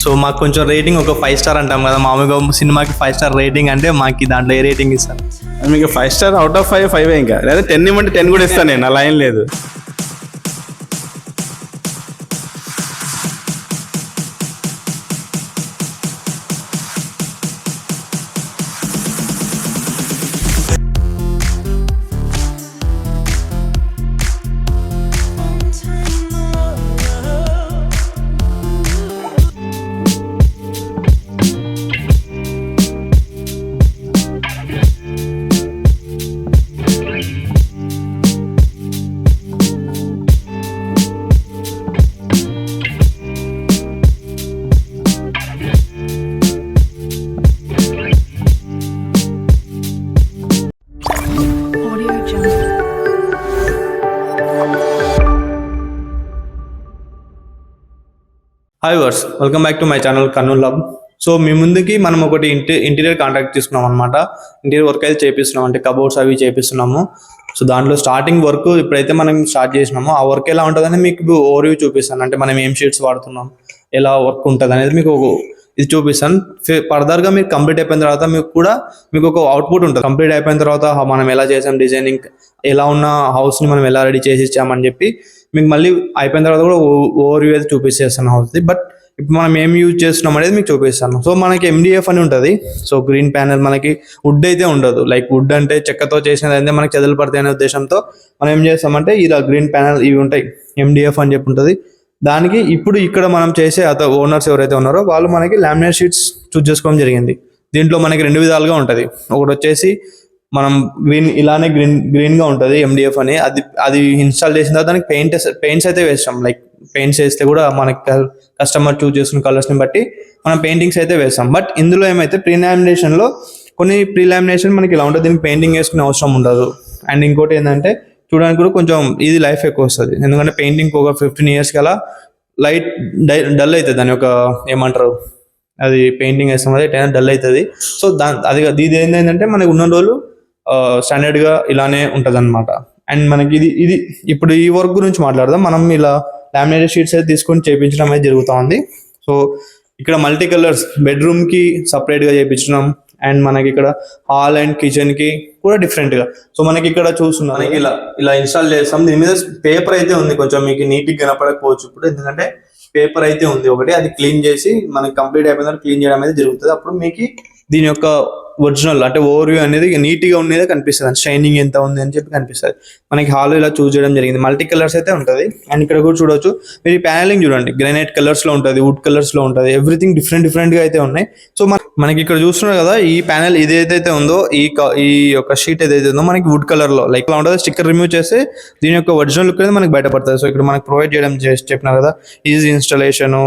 So మాకు కొంచెం rating ఒక 5 స్టార్ అంటాం కదా, మామూలుగా సినిమాకి 5 స్టార్ రేటింగ్ అంటే మాకు దాంట్లో ఏ రేటింగ్ ఇస్తాను? మీకు 5 స్టార్ అవుట్ ఆఫ్ 5 ఇంకా, లేదా 10 ఇవ్వండి, 10 కూడా ఇస్తాను నేను, అలా ఏం లేదు. Hi viewers, welcome back to my channel Kurnool lab. So మీ ముందుకి మనం ఒకటి ఇంటీరియర్ కాంట్రాక్ట్ తీసుకున్నాం అనమాట. ఇంటీరియర్ వర్క్ అయితే చేపిస్తున్నాం, అంటే కబోర్డ్స్ అవి చేపిస్తున్నాము. సో దాంట్లో స్టార్టింగ్ వర్క్ ఇప్పుడైతే మనం స్టార్ట్ చేసినాము. ఆ వర్క్ ఎలా ఉంటుందని మీకు ఓవర్వ్యూ చూపిస్తాను. అంటే మనం ఏం షీట్స్ వాడుతున్నాం, ఎలా వర్క్ ఉంటుంది అనేది మీకు ఇది చూపిస్తాను. ఫర్దర్గా మీరు కంప్లీట్ అయిపోయిన తర్వాత మీకు ఒక అవుట్పుట్ ఉంటుంది. కంప్లీట్ అయిపోయిన తర్వాత మనం ఎలా చేసాం, డిజైనింగ్ ఎలా ఉన్న హౌస్ని మనం ఎలా రెడీ చేసి ఇచ్చామని చెప్పి మీకు మళ్ళీ అయిపోయిన తర్వాత కూడా ఓవర్వ్యూ అయితే చూపిస్తాను హౌస్ది. బట్ ఇప్పుడు మనం ఏం యూజ్ చేస్తున్నాం అనేది మీకు చూపిస్తాను. సో మనకి MDF అని ఉంటుంది. సో గ్రీన్ ప్యానెల్, మనకి వుడ్ అయితే ఉండదు. లైక్ వుడ్ అంటే చెక్కతో చేసినది అయితే మనకి చెదలు పడతాయి అనే ఉద్దేశంతో మనం ఏం చేస్తామంటే ఇలా గ్రీన్ ప్యానెల్ ఇవి ఉంటాయి, MDF అని చెప్పి ఉంటుంది. దానికి ఇప్పుడు ఇక్కడ మనం చేసే ఓనర్స్ ఎవరైతే ఉన్నారో వాళ్ళు మనకి లామినేట్ షీట్స్ చూస్ చేసుకోవడం జరిగింది. దీంట్లో మనకి 2 విధాలుగా ఉంటుంది. ఒకటి వచ్చేసి మనం ఇలానే గ్రీన్గా ఉంటుంది MDF అని, అది ఇన్స్టాల్ చేసిన తర్వాత దానికి పెయింట్స్ అయితే వేస్తాం. లైక్ పెయింట్స్ వేస్తే కూడా మనకి కస్టమర్ చూస్ చేసుకున్న కలర్స్ని బట్టి మనం పెయింటింగ్స్ అయితే వేస్తాం. బట్ ఇందులో ఏమైతే ప్రీ లామినేషన్ మనకి ఇలా ఉంటుంది, దీనికి పెయింటింగ్ వేసుకునే అవసరం ఉండదు. అండ్ ఇంకోటి ఏంటంటే చూడడానికి కూడా కొంచెం ఇది లైఫ్ ఎక్కువ వస్తుంది. ఎందుకంటే పెయింటింగ్ ఒక 15 years కలా లైట్ డల్ అవుతుంది. దాని యొక్క ఏమంటారు, అది పెయింటింగ్ వేస్తాం కదా డల్ అవుతుంది. సో ఇది ఏంటంటే మనకి ఉన్న రోజులు స్టాండర్డ్గా ఇలానే ఉంటుంది అనమాట. అండ్ మనకి ఇది ఇప్పుడు ఈ వర్క్ గురించి మాట్లాడదాం. మనం ఇలా లామినేటెడ్ షీట్స్ అయితే తీసుకొని చేయించడం అయితే జరుగుతూ ఉంది. సో ఇక్కడ మల్టీ కలర్స్ బెడ్రూమ్కి సపరేట్గా చేయించడం, అండ్ మనకి ఇక్కడ హాల్ అండ్ కిచెన్కి కూడా డిఫరెంట్గా. సో మనకి ఇక్కడ చూస్తున్నాం, మనకి ఇలా ఇన్స్టాల్ చేస్తాం. దీని మీద పేపర్ అయితే ఉంది, కొంచెం మీకు నీట్గా కనపడకపోవచ్చు ఇప్పుడు, ఎందుకంటే పేపర్ అయితే ఉంది ఒకటి. అది క్లీన్ చేసి మనకి కంప్లీట్ అయిపోయిన క్లీన్ చేయడం అనేది జరుగుతుంది. అప్పుడు మీకు దీని యొక్క ఒరిజినల్ అంటే ఓవర్వ్యూ అనేది నీట్గా ఉండేదే కనిపిస్తుంది, షైనింగ్ ఎంత ఉంది అని చెప్పి కనిపిస్తుంది. మనకి హాల్ ఇలా చూస్ చేయడం జరిగింది. మల్టీ కలర్స్ అయితే ఉంటుంది. అండ్ ఇక్కడ కూడా చూడవచ్చు, మీరు ఈ ప్యానలింగ్ చూడండి, గ్రానైట్ కలర్స్లో ఉంటుంది, వుడ్ కలర్స్లో ఉంటుంది, ఎవ్రీథింగ్ డిఫరెంట్గా అయితే ఉన్నాయి. సో మనకి ఇక్కడ చూస్తున్నారు కదా, ఈ ప్యానెల్ ఇదైతే ఉందో, ఈ యొక్క షీట్ ఏదైతే ఉందో మనకి వుడ్ కలర్లో లైక్ ఇలా ఉంటుంది. స్టిక్కర్ రిమూవ్ చేస్తే దీని యొక్క ఒరిజినల్ లుక్ అనేది మనకి బయటపడుతుంది. సో ఇక్కడ మనకి ప్రొవైడ్ చేయడం చెప్పినారు కదా, ఈజీ ఇన్స్టాలేషను,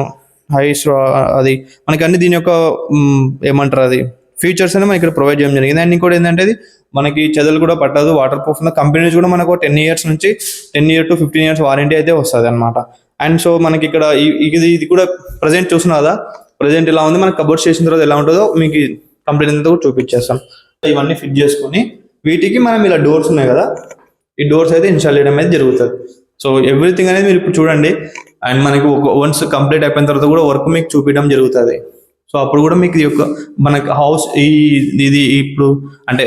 హైస్, అది మనకి అన్ని దీని యొక్క ఏమంటారు అది ఫీచర్స్ అని మనకి ఇక్కడ ప్రొవైడ్ చేయడం జరిగింది. అండ్ ఇంకోటి ఏంటంటే ఇది మనకి చెదలు కూడా పట్టదు, వాటర్ ప్రూఫ్ ఉన్న కంపెనీ నుంచి కూడా మనకు 10 years నుంచి 10 years to 15 years వారంటీ అయితే వస్తుంది అనమాట. అండ్ సో మనకి ఇక్కడ ఇది కూడా ప్రజెంట్ చూస్తున్నా కదా, ప్రజెంట్ ఇలా ఉంది. మనకి కబోర్డ్స్ చేసిన తర్వాత ఎలా ఉంటుందో మీకు కంప్లీట్ అంతా కూడా చూపించేస్తాం. ఇవన్నీ ఫిట్ చేసుకుని వీటికి మనం ఇలా డోర్స్ ఉన్నాయి కదా, ఈ డోర్స్ అయితే ఇన్స్టాల్ చేయడం అయితే జరుగుతుంది. సో ఎవ్రీథింగ్ అనేది మీరు ఇప్పుడు చూడండి. అండ్ మనకి వన్స్ కంప్లీట్ అయిపోయిన తర్వాత కూడా వర్క్ మీకు చూపించడం జరుగుతుంది. సో అప్పుడు కూడా మీకు మనకి హౌస్ ఇది ఇప్పుడు అంటే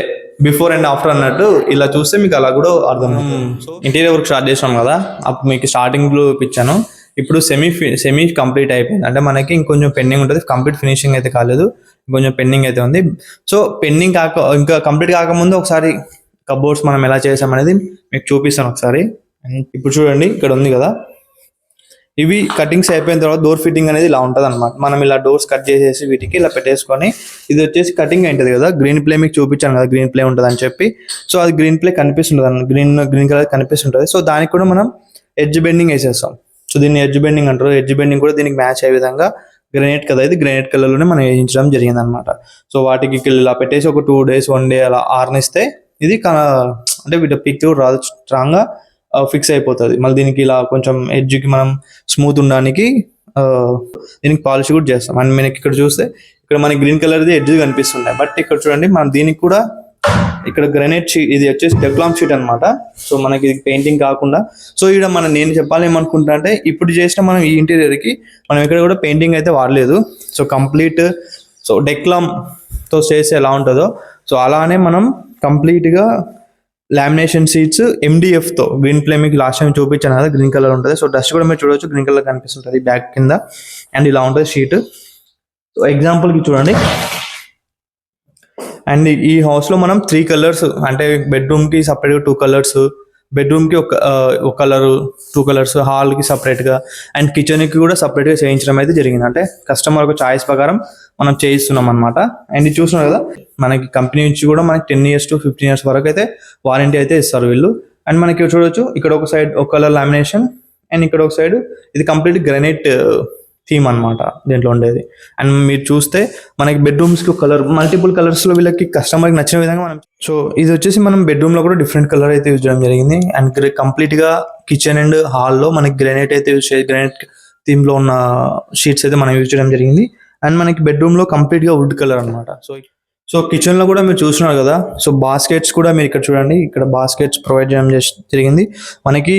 బిఫోర్ అండ్ ఆఫ్టర్ అన్నట్టు ఇలా చూస్తే మీకు అలా కూడా అర్థం. సో ఇంటీరియర్ వర్క్ స్టార్ట్ చేసాం కదా, అప్పుడు మీకు స్టార్టింగ్లో ఇప్పించాను. ఇప్పుడు సెమీ కంప్లీట్ అయిపోయింది. అంటే మనకి ఇంకొంచెం పెండింగ్ ఉంటుంది, కంప్లీట్ ఫినిషింగ్ అయితే కాలేదు, ఇంకొంచెం పెండింగ్ అయితే ఉంది. సో పెండింగ్ ఇంకా కంప్లీట్ కాకముందు ఒకసారి కబోర్డ్స్ మనం ఎలా చేసామనేది మీకు చూపిస్తాను ఒకసారి. ఇప్పుడు చూడండి, ఇక్కడ ఉంది కదా, ఇవి కటింగ్స్ అయిపోయిన తర్వాత డోర్ ఫిట్టింగ్ అనేది ఇలా ఉంటుంది అనమాట. మనం ఇలా డోర్స్ కట్ చేసేసి వీటికి ఇలా పెట్టేసుకొని, ఇది వచ్చేసి కటింగ్ అయింటుంది కదా, గ్రీన్ ప్లే మీకు చూపించాను కదా, గ్రీన్ ప్లే ఉంటుంది అని చెప్పి. సో అది గ్రీన్ ప్లే కనిపిస్తుంటుంది అన్న, గ్రీన్ కలర్ కనిపిస్తుంటుంది. సో దానికి కూడా మనం ఎడ్జ్ బెండింగ్ వేసేస్తాం. సో దీన్ని ఎడ్జ్ బెండింగ్ అంటారు. ఎడ్జ్ బెండింగ్ కూడా దీనికి మ్యాచ్ అయ్యే విధంగా గ్రానైట్ కదా, ఇది గ్రానైట్ కలర్లోనే మనం వేయించడం జరిగింది అనమాట. సో వాటికి ఇలా పెట్టేసి ఒక 2 days 1 day అలా ఆరనిస్తే ఇది అంటే వీటి పిక్ రాదు, స్ట్రాంగ్గా ఫిక్స్ అయిపోతుంది. మళ్ళీ దీనికి ఇలా కొంచెం ఎడ్జ్కి మనం స్మూత్ ఉండడానికి దీనికి పాలిష్ కూడా చేస్తాం. అండ్ మనకి ఇక్కడ చూస్తే ఇక్కడ మనకి గ్రీన్ కలర్ది ఎడ్జ్ కనిపిస్తున్నాయి. బట్ ఇక్కడ చూడండి, మనం దీనికి కూడా ఇక్కడ గ్రానైట్ షీట్, ఇది వచ్చేసి టెఫ్లాన్ షీట్ అనమాట. సో మనకి ఇది పెయింటింగ్ కాకుండా, సో ఇక్కడ నేను చెప్పాలి ఏమనుకుంటా అంటే ఇప్పుడు చేసిన మనం ఈ ఇంటీరియర్కి మనం ఇక్కడ కూడా పెయింటింగ్ అయితే వాడలేదు. సో కంప్లీట్ సో డెక్లామ్తో చేస్తే ఎలా ఉంటుందో సో అలానే మనం కంప్లీట్గా లామినేషన్ షీట్స్ MDFతో గ్రీన్ ఫ్లేమ్ మీకు లాస్ట్ టైం చూపించాను కదా, గ్రీన్ కలర్ ఉంటుంది. సో డస్ట్ కూడా మీరు చూడవచ్చు, గ్రీన్ కలర్ కనిపిస్తుంటుంది బ్యాక్ కింద. అండ్ ఇలా ఉంటుంది షీట్. సో ఎగ్జాంపుల్కి చూడండి. అండ్ ఈ హౌస్లో మనం 3 కలర్స్ అంటే బెడ్రూమ్కి సపరేట్గా 2 కలర్స్, బెడ్రూమ్కి ఒక కలరు 2 కలర్స్, హాల్కి సపరేట్గా అండ్ కిచెన్కి కూడా సపరేట్గా చేయించడం అయితే జరిగింది. అంటే కస్టమర్ చాయిస్ ప్రకారం మనం చేయిస్తున్నాం అనమాట. అండ్ ఇది చూస్తున్నాం కదా, మనకి కంపెనీ నుంచి కూడా మనకి 10 years to 15 years వరకు అయితే వారంటీ అయితే ఇస్తారు వీళ్ళు. అండ్ మనకి చూడవచ్చు ఇక్కడ ఒక సైడ్ ఒక కలర్ లామినేషన్ అండ్ ఇక్కడ ఒక సైడ్ ఇది కంప్లీట్ గ్రానైట్ థీమ్ అనమాట దీంట్లో ఉండేది. అండ్ మీరు చూస్తే మనకి బెడ్రూమ్స్కి కలర్ మల్టిపుల్ కలర్స్లో వీళ్ళకి కస్టమర్కి నచ్చిన విధంగా మనం సో ఇది వచ్చేసి మనం బెడ్రూమ్లో కూడా డిఫరెంట్ కలర్ అయితే యూజ్ చేయడం జరిగింది. అండ్ కంప్లీట్గా కిచెన్ అండ్ హాల్లో మనకి గ్రానైట్ అయితే యూజ్ చేసి గ్రానైట్ థీమ్లో ఉన్న షీట్స్ అయితే మనం యూజ్ చేయడం జరిగింది. అండ్ మనకి బెడ్రూమ్లో కంప్లీట్గా వుడ్ కలర్ అనమాట. సో కిచెన్లో కూడా మీరు చూస్తున్నారు కదా, సో బాస్కెట్స్ కూడా మీరు ఇక్కడ చూడండి, ఇక్కడ బాస్కెట్స్ ప్రొవైడ్ చేయడం జరిగింది. మనకి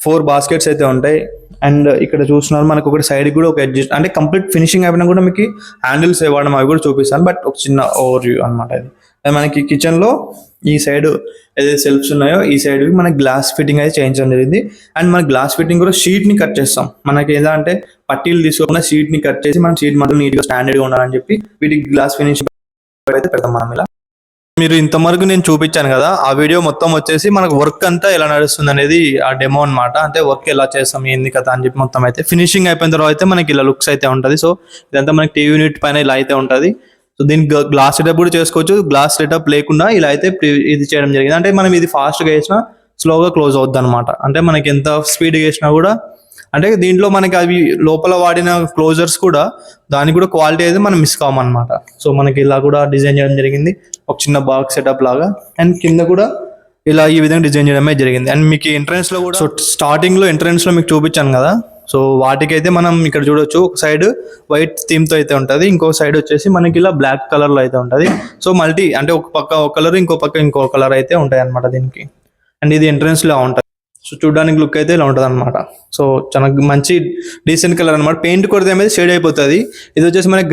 4 బాస్కెట్స్ అయితే ఉంటాయి. అండ్ ఇక్కడ చూస్తున్నారు మనకు ఒకటి సైడ్ కూడా ఒక అడ్జస్ట్ అంటే కంప్లీట్ ఫినిషింగ్ అయిపోయినా కూడా మీకు హ్యాండిల్స్ ఇవ్వడం అవి కూడా చూపిస్తాను. బట్ ఒక చిన్న ఓవర్ వ్యూ అనమాట ఇది. మనకి కిచెన్లో ఈ సైడ్ ఏదైతే సెల్ఫ్స్ ఉన్నాయో ఈ సైడ్ మనకి గ్లాస్ ఫిట్టింగ్ అయితే చేయించడం జరిగింది. అండ్ మన గ్లాస్ ఫిట్టింగ్ కూడా షీట్ని కట్ చేస్తాం. మనకి ఏదా అంటే పట్టీలు తీసుకోకుండా షీట్ని కట్ చేసి మనం షీట్ మాత్రం నీట్గా స్టాండర్డ్గా ఉండాలని చెప్పి వీటికి గ్లాస్ ఫినిషింగ్ అయితే పెడతాం మనం ఇలా. మీరు ఇంతవరకు నేను చూపించాను కదా, ఆ వీడియో మొత్తం వచ్చేసి మనకు వర్క్ అంతా ఎలా నడుస్తుంది అనేది ఆ డెమో అనమాట. అంటే వర్క్ ఎలా చేస్తాం ఏంది కదా అని చెప్పి మొత్తం అయితే ఫినిషింగ్ అయిపోయిన తర్వాత అయితే మనకి ఇలా లుక్స్ అయితే ఉంటుంది. సో ఇదంతా మనకి టీవీ యూనిట్ పైన ఇలా అయితే ఉంటుంది. సో దీనికి గ్లాస్ సెటప్ కూడా చేసుకోవచ్చు. గ్లాస్ సెటప్ లేకుండా ఇలా అయితే ఇది చేయడం జరిగింది. అంటే మనం ఇది ఫాస్ట్గా వేసినా స్లోగా క్లోజ్ అవుద్ది అనమాట. అంటే మనకి ఎంత స్పీడ్గా వేసినా కూడా అంటే దీంట్లో మనకి అవి లోపల వాడిన క్లోజర్స్ కూడా దానికి కూడా క్వాలిటీ అయితే మనం మిస్ కావన్నమాట. సో మనకి ఇలా కూడా డిజైన్ చేయడం జరిగింది, ఒక చిన్న బాక్స్ సెటప్ లాగా. అండ్ కింద కూడా ఇలా ఈ విధంగా డిజైన్ చేయడమే జరిగింది. అండ్ మీకు ఎంట్రన్స్ లో కూడా సో స్టార్టింగ్ లో ఎంట్రన్స్ లో మీకు చూపించాను కదా, సో వాటికైతే మనం ఇక్కడ చూడొచ్చు, ఒక సైడ్ వైట్ థీమ్ తో అయితే ఉంటుంది, ఇంకో సైడ్ వచ్చేసి మనకి ఇలా బ్లాక్ కలర్ లో అయితే ఉంటుంది. సో మల్టీ అంటే ఒక పక్క ఒక కలర్ ఇంకో పక్క ఇంకో కలర్ అయితే ఉంటాయి అనమాట దీనికి. అండ్ ఇది ఎంట్రన్స్ లో ఉంటుంది. సో చూడడానికి లుక్ అయితే ఇలా ఉంటుంది అనమాట. సో చాలా మంచి డీసెంట్ కలర్ అనమాట. పెయింట్ కొడితే అనేది షేడ్ అయిపోతుంది. ఇది వచ్చేసి మనకి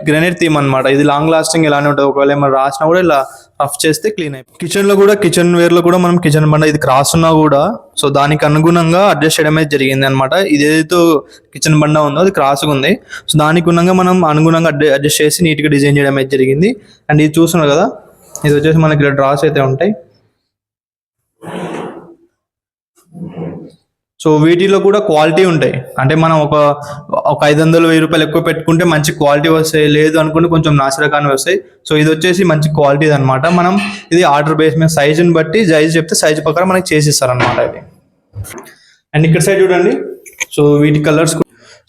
గ్రానైట్ థీమ్ అనమాట. ఇది లాంగ్ లాస్టింగ్ ఇలానే ఉంటుంది. ఒకవేళ ఏమైనా రాసినా కూడా ఇలా రఫ్ చేస్తే క్లీన్ అయిపోతుంది. కిచెన్ లో కూడా కిచెన్ వేర్ లో కూడా మనం కిచెన్ బండ ఇది క్రాస్ ఉన్నా కూడా సో దానికి అనుగుణంగా అడ్జస్ట్ చేయడం అయితే జరిగింది అనమాట. ఇది ఏదైతే కిచెన్ బండ ఉందో అది క్రాస్గా ఉంది. సో దానికి ఉన్నంగా మనం అనుగుణంగా అడ్జస్ట్ చేసి నీట్గా డిజైన్ చేయడం అయితే జరిగింది. అండ్ ఇది చూస్తున్నారు కదా, ఇది వచ్చేసి మనకి ఇలా డ్రాస్ అయితే ఉంటాయి. సో వీటిలో కూడా క్వాలిటీ ఉంటాయి. అంటే మనం ఒక 500-1000 రూపాయలు ఎక్కువ పెట్టుకుంటే మంచి క్వాలిటీ వస్తాయి, లేదు అనుకుంటే కొంచెం నాసిరకాన్ని వస్తాయి. సో ఇది వచ్చేసి మంచి క్వాలిటీ అనమాట. మనం ఇది ఆర్డర్ బేస్ మీద సైజుని బట్టి సైజ్ చెప్తే సైజ్ ప్రకారం మనకి చేసిస్తారనమాట ఇది. అండ్ ఇక్కడ సైడ్ చూడండి, సో వీటి కలర్స్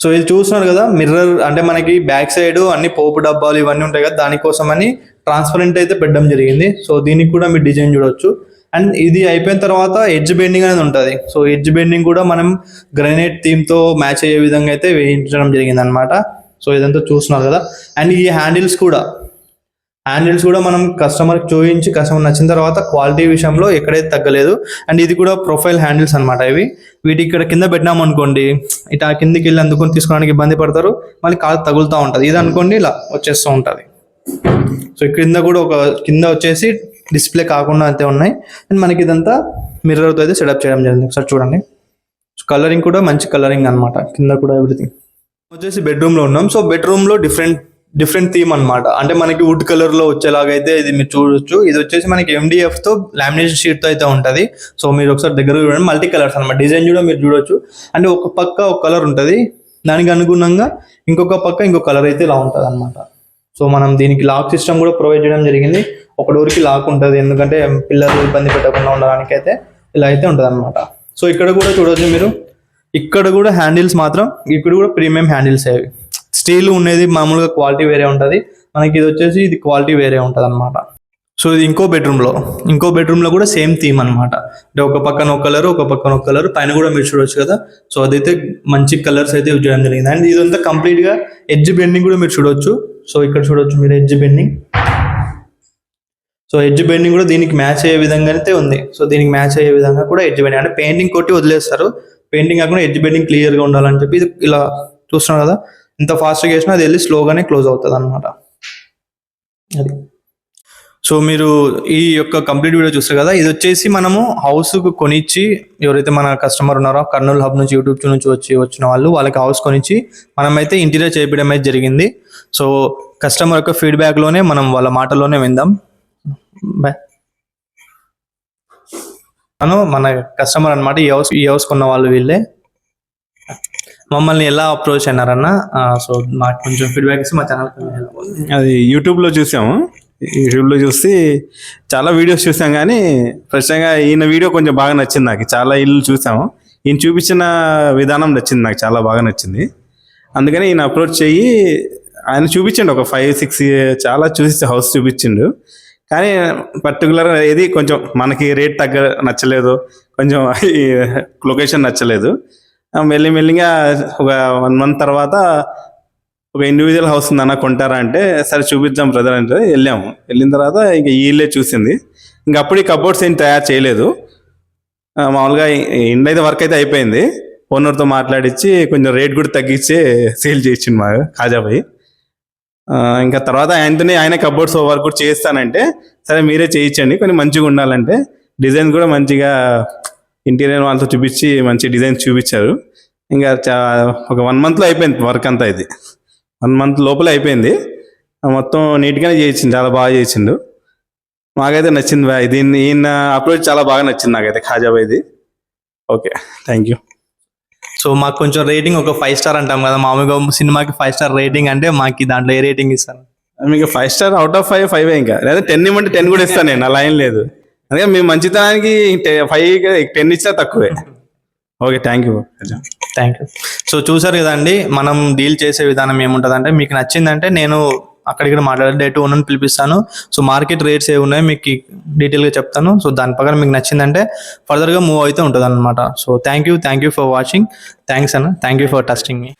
సో ఇది చూస్తున్నారు కదా, మిర్రర్ అంటే మనకి బ్యాక్ సైడ్ అన్ని పోపు డబ్బాలు ఇవన్నీ ఉంటాయి కదా, దానికోసం అని ట్రాన్స్పరెంట్ అయితే పెట్టడం జరిగింది. సో దీనికి కూడా మీరు డిజైన్ చూడవచ్చు. అండ్ ఇది అయిపోయిన తర్వాత ఎడ్జ్ బెండింగ్ అనేది ఉంటుంది. సో ఎడ్జ్ బెండింగ్ కూడా మనం గ్రానైట్ థీమ్తో మ్యాచ్ అయ్యే విధంగా అయితే వేయించడం జరిగింది అనమాట. సో ఇదంతా చూస్తున్నారు కదా. అండ్ ఈ హ్యాండిల్స్ కూడా మనం కస్టమర్కి చూపించి కస్టమర్ నచ్చిన తర్వాత క్వాలిటీ విషయంలో ఎక్కడైతే తగ్గలేదు. అండ్ ఇది కూడా ప్రొఫైల్ హ్యాండిల్స్ అనమాట. వీటి ఇక్కడ కింద పెట్టినాం అనుకోండి, ఇట్లా కిందికి వెళ్ళి అందుకొని తీసుకోవడానికి ఇబ్బంది పడతారు, మళ్ళీ కాలు తగులుతూ ఉంటుంది. ఇది అనుకోండి ఇలా వచ్చేస్తూ ఉంటుంది. సో కింద కూడా కింద వచ్చేసి డిస్ప్లే కాకుండా అయితే ఉన్నాయి. అండ్ మనకి ఇదంతా మిర్రర్తో అయితే సెటప్ చేయడం జరిగింది. ఒకసారి చూడండి. సో కలరింగ్ కూడా మంచి కలరింగ్ అనమాట. కింద కూడా ఎవ్రీథింగ్. వచ్చేసి బెడ్రూమ్లో ఉన్నాం. సో బెడ్రూమ్లో డిఫరెంట్ థీమ్ అనమాట. అంటే మనకి వుడ్ కలర్లో వచ్చేలాగైతే ఇది మీరు చూడొచ్చు. ఇది వచ్చేసి మనకి MDFతో లామినేషన్ షీట్తో అయితే ఉంటుంది. సో మీరు ఒకసారి దగ్గర చూడండి, మల్టీ కలర్స్ అనమాట. డిజైన్ కూడా మీరు చూడొచ్చు. అంటే ఒక పక్క ఒక కలర్ ఉంటుంది, దానికి అనుగుణంగా ఇంకొక పక్క ఇంకో కలర్ అయితే ఇలా ఉంటుంది అనమాట. సో మనం దీనికి లాక్ సిస్టమ్ కూడా ప్రొవైడ్ చేయడం జరిగింది. ఒక డోర్కి లాక్ ఉంటుంది, ఎందుకంటే పిల్లలు ఇబ్బంది పెట్టకుండా ఉండడానికి అయితే ఇలా అయితే ఉంటుంది అనమాట. సో ఇక్కడ కూడా చూడవచ్చు మీరు, ఇక్కడ కూడా హ్యాండిల్స్ మాత్రం ఇక్కడ కూడా ప్రీమియం హ్యాండిల్స్ అవి. స్టీల్ ఉండేది మామూలుగా క్వాలిటీ వేరే ఉంటుంది, మనకి ఇది వచ్చేసి ఇది క్వాలిటీ వేరే ఉంటుంది అనమాట. సో ఇది ఇంకో బెడ్రూమ్లో కూడా సేమ్ థీమ్ అనమాట. అంటే ఒక పక్కన ఒక కలర్, ఒక పక్కన ఒక కలర్, పైన కూడా మీరు చూడొచ్చు కదా. సో అదైతే మంచి కలర్స్ అయితే యూజ్ చేయడం జరిగింది. అండ్ ఇదంతా కంప్లీట్గా ఎడ్జ్ బెండింగ్ కూడా మీరు చూడొచ్చు. సో ఇక్కడ చూడొచ్చు మీరు edge bending. So so edge bending కూడా దీనికి మ్యాచ్ అయ్యే విధంగా అయితే ఉంది. సో దీనికి మ్యాచ్ అయ్యే విధంగా కూడా ఎడ్జ్ బెండింగ్ అంటే పెయింటింగ్ కొట్టి వదిలేస్తారు, పెయింటింగ్ కాకుండా ఎడ్జ్ బెండింగ్ క్లియర్గా ఉండాలని చెప్పి ఇది ఇలా చూస్తున్నాం కదా, ఇంత ఫాస్ట్గా వేసినా అది వెళ్ళి స్లోగానే క్లోజ్ అవుతుంది అనమాట. అది సో మీరు ఈ యొక్క కంప్లీట్ వీడియో చూస్తారు కదా, ఇది వచ్చేసి మనము హౌస్కు కొనిచ్చి ఎవరైతే మన కస్టమర్ ఉన్నారో కర్నూలు హబ్ నుంచి యూట్యూబ్ నుంచి వచ్చిన వాళ్ళకి హౌస్ కొనిచ్చి మనమైతే ఇంటీరియర్ చేయించడం అయితే జరిగింది. సో కస్టమర్ యొక్క ఫీడ్బ్యాక్లోనే మనం వాళ్ళ మాటల్లోనే విందాం. మన కస్టమర్ అనమాట, ఈ హౌస్ కొన్న వాళ్ళు వీళ్ళే. మమ్మల్ని ఎలా అప్రోచ్ అయినారన్న, సో నాకు కొంచెం ఫీడ్బ్యాక్ ఇస్తే మా ఛానల్ అది యూట్యూబ్లో చూసాము. యూట్యూబ్లో చూసి చాలా వీడియోస్ చూసాం, కానీ ప్రశ్నగా ఈయన వీడియో కొంచెం బాగా నచ్చింది నాకు. చాలా ఇల్లు చూసాము, ఈయన చూపించిన విధానం నచ్చింది నాకు, చాలా బాగా నచ్చింది. అందుకని ఈయన అప్రోచ్ చెయ్యి ఆయన చూపించండి ఒక 5-6 చాలా చూసి హౌస్ చూపించిండు. కానీ పర్టికులర్గా ఏది కొంచెం మనకి రేట్ నచ్చలేదు, కొంచెం లొకేషన్ నచ్చలేదు. మెల్లిగా ఒక 1 month తర్వాత ఒక ఇండివిజువల్ హౌస్ ఉందన్న కొంటారా అంటే, సరే చూపిద్దాం బ్రదర్ అంటే వెళ్ళిన తర్వాత ఇంక వీళ్ళే చూసింది. ఇంక అప్పుడు ఈ కబోర్డ్స్ ఏం తయారు చేయలేదు, మామూలుగా ఇండ్ అయితే వర్క్ అయితే అయిపోయింది. ఓనర్తో మాట్లాడించి కొంచెం రేట్ కూడా తగ్గించి సేల్ చేయించింది మా ఖాజాబాయి. ఇంకా తర్వాత ఆయన కబోర్డ్స్ వర్క్ కూడా చేస్తానంటే, సరే మీరే చేయించండి, కొన్ని మంచిగా ఉండాలంటే డిజైన్ కూడా మంచిగా ఇంటీరియర్ వాళ్ళతో చూపించి మంచి డిజైన్ చూపించారు. ఇంకా ఒక 1 monthలో అయిపోయింది వర్క్ అంతా. ఇది 1 month లోపలే అయిపోయింది. మొత్తం నీట్గానే చేయించింది, చాలా బాగా చేసిండు. మాకైతే నచ్చింది బాయ్, దీన్ని ఈయన అప్రోచ్ చాలా బాగా నచ్చింది నాకైతే ఖాజాబాయిది. Okay, thank you. సో మాకు కొంచెం రేటింగ్ ఒక 5 star అంటాం కదా, మామూలుగా సినిమాకి 5 star రేటింగ్ అంటే మాకు దాంట్లో ఏ రేటింగ్ ఇస్తాను? మీకు 5 star అవుట్ ఆఫ్ 5 ఇంకా, లేదా 10 ఇవ్వండి 10 కూడా ఇస్తాను నేను, అలా ఏం లేదు. అందుకే మీ మంచితనానికి 10 ఇచ్చినా తక్కువే. Okay, thank you. సో చూసారు కదండి, మనం డీల్ చేసే విధానం ఏముంటుందంటే, మీకు నచ్చిందంటే నేను అక్కడిక్కడ మాట్లాడి డైరెక్ట్ ఓనర్ని పిలిపిస్తాను. సో మార్కెట్ రేట్స్ ఏ ఉన్నాయో మీకు డీటెయిల్గా చెప్తాను. సో దాని ప్రకారం మీకు నచ్చిందంటే ఫర్దర్గా మూవ్ అయితే ఉంటుంది అనమాట. So thank you for watching. Thanks అన్న, thank you for trusting me.